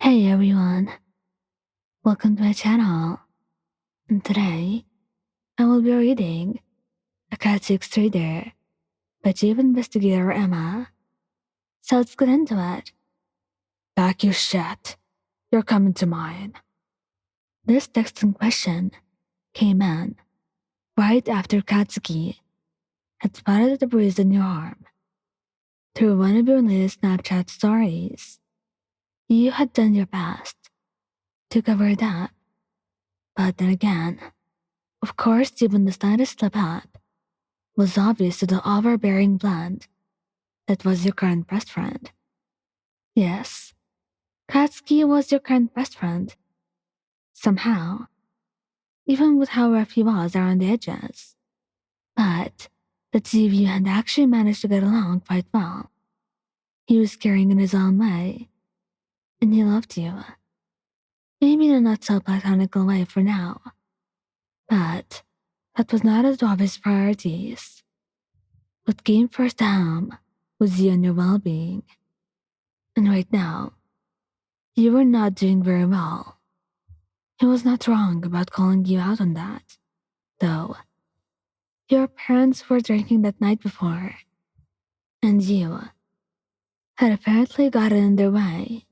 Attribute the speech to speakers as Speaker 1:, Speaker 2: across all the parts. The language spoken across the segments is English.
Speaker 1: Hey everyone, welcome to my channel. And today, I will be reading A Katsuki Trader by Chief Investigator Emma. So let's get into it. Pack your shit. You're coming to mine. This text in question came in right after Katsuki had spotted the bruise on your arm. Through one of your latest Snapchat stories, you had done your best to cover it up. But then again, of course, even the slightest slip up was obvious to the overbearing blonde that was your current best friend. Yes, Katsuki was your current best friend. Somehow, even with how rough he was around the edges. But the two of you had actually managed to get along quite well. He was caring in his own way, and he loved you. Maybe in a not so platonical way for now, but that was not at all of his priorities. What came first to him was you and your well-being. And right now, you were not doing very well. He was not wrong about calling you out on that, though. Your parents were drinking that night before, and you had apparently gotten in their way.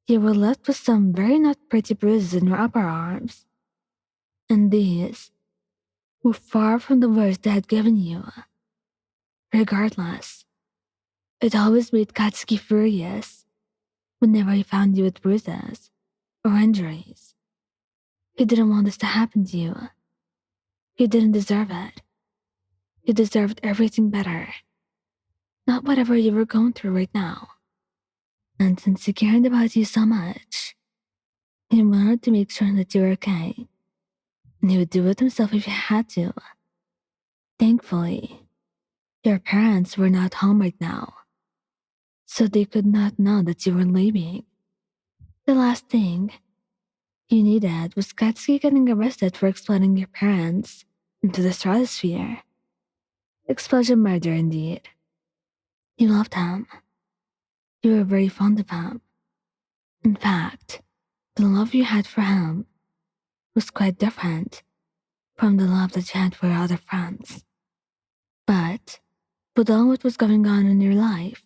Speaker 1: You were left with some very not pretty bruises in your upper arms, and these were far from the worst they had given you. Regardless, it always made Katsuki furious whenever he found you with bruises or injuries. He didn't want this to happen to you. He didn't deserve it. You deserved everything better. Not whatever you were going through right now. And since he cared about you so much, he wanted to make sure that you were okay. And he would do it himself if he had to. Thankfully, your parents were not home right now, so they could not know that you were leaving. The last thing you needed was Katsuki getting arrested for exploding your parents into the stratosphere. Explosion murder indeed. You loved him. You were very fond of him. In fact, the love you had for him was quite different from the love that you had for your other friends. But with all what was going on in your life,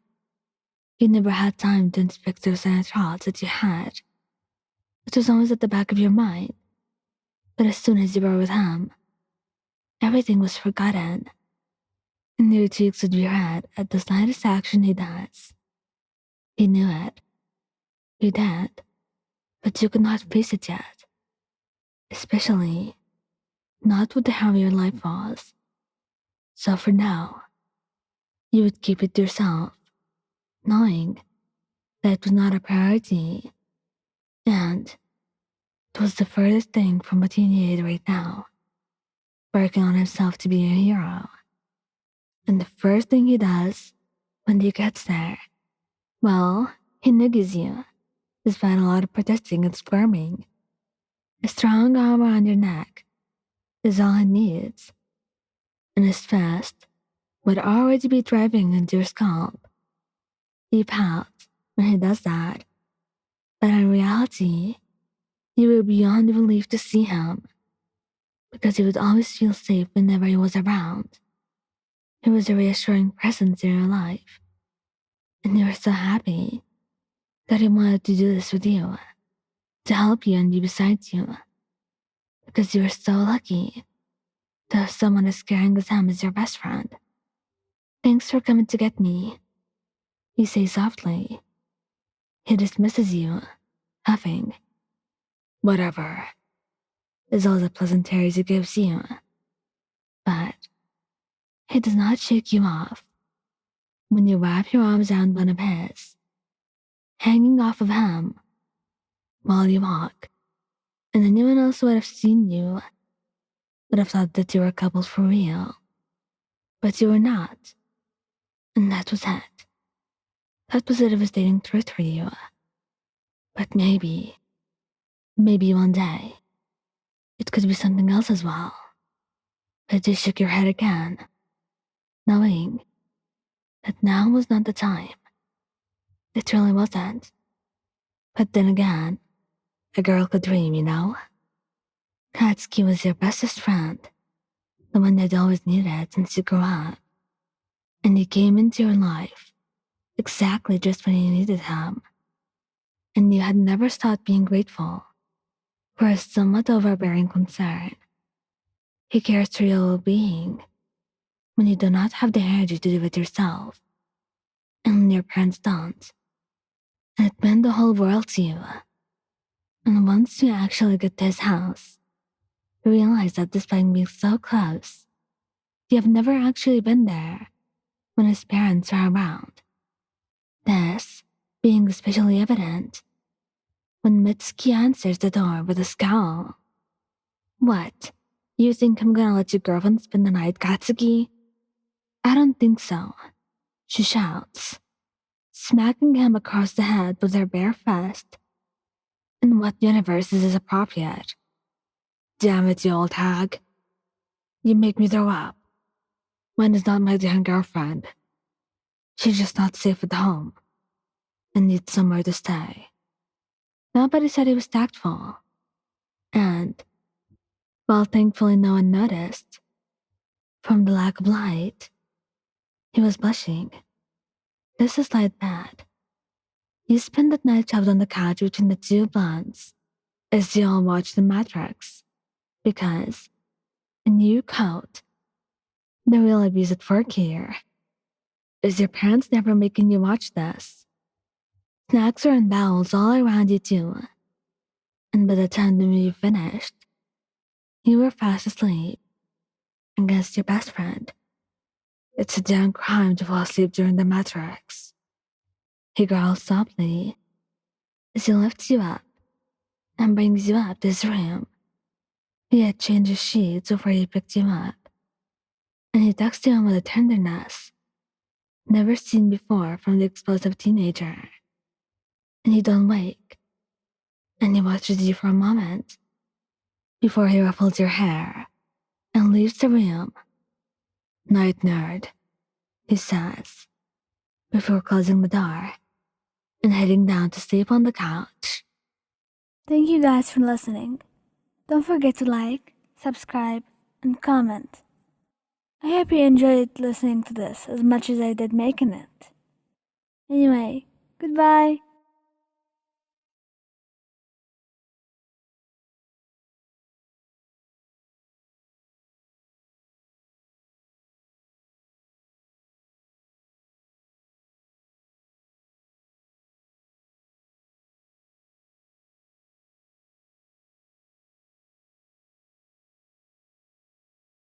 Speaker 1: you never had time to inspect those inner thoughts that you had. It was always at the back of your mind. But as soon as you were with him, everything was forgotten, and your cheeks would be red at the slightest action he does. He knew it. You did, but you could not face it yet. Especially not with how your life was. So for now, you would keep it to yourself, knowing that it was not a priority, and it was the furthest thing from what he needed right now, working on himself to be a hero. And the first thing he does when he gets there, well, he niggas you, despite a lot of protesting and squirming. A strong arm around your neck is all he needs, and his fist would already be driving into your scalp. He pouts when he does that, but in reality, you were beyond relief to see him, because he would always feel safe whenever he was around. He was a reassuring presence in your life, and you were so happy that he wanted to do this with you, to help you and be beside you, because you were so lucky to have someone as caring as him as your best friend. Thanks for coming to get me, you say softly. He dismisses you, huffing. Whatever, is all the pleasantries he gives you. But he does not shake you off when you wrap your arms around one of his, hanging off of him while you walk, and anyone else who would have seen you would have thought that you were a couple for real. But you were not, and that was it. That was a devastating truth for you. But maybe one day, it could be something else as well. But you shook your head again, knowing that now was not the time. It really wasn't. But then again, a girl could dream, you know? Katsuki was your bestest friend, the one you'd always needed since you grew up. And he came into your life exactly just when you needed him. And you had never stopped being grateful for his somewhat overbearing concern. He cares for your well being when you do not have the energy to do it yourself, and when your parents don't. And it meant the whole world to you. And once you actually get to his house, you realize that despite being so close, you have never actually been there when his parents are around. This being especially evident when Mitsuki answers the door with a scowl. What? You think I'm gonna let your girlfriend spend the night, Katsuki? I don't think so, she shouts, smacking him across the head with her bare fist. In what universe is this appropriate? Damn it, you old hag. You make me throw up. Mine is not my damn girlfriend. She's just not safe at home and needs somewhere to stay. Nobody said he was tactful. And, while thankfully no one noticed, from the lack of light, he was blushing. This is light bad. You spend the night shoved on the couch between the two blondes as you all watch The Matrix, because, in your coat, the real abuse at work here is your parents never making you watch this. Snacks are in bowels all around you too, and by the time the movie finished, you were fast asleep against your best friend. It's a damn crime to fall asleep during The Matrix. He growls softly as he lifts you up and brings you up to his room. He had changed his sheets before he picked you up, and he tucks you in with a tenderness never seen before from the explosive teenager. And you don't wake, and he watches you for a moment before he ruffles your hair and leaves the room. Night, nerd, he says, before closing the door and heading down to sleep on the couch.
Speaker 2: Thank you guys for listening. Don't forget to like, subscribe, and comment. I hope you enjoyed listening to this as much as I did making it. Anyway, goodbye.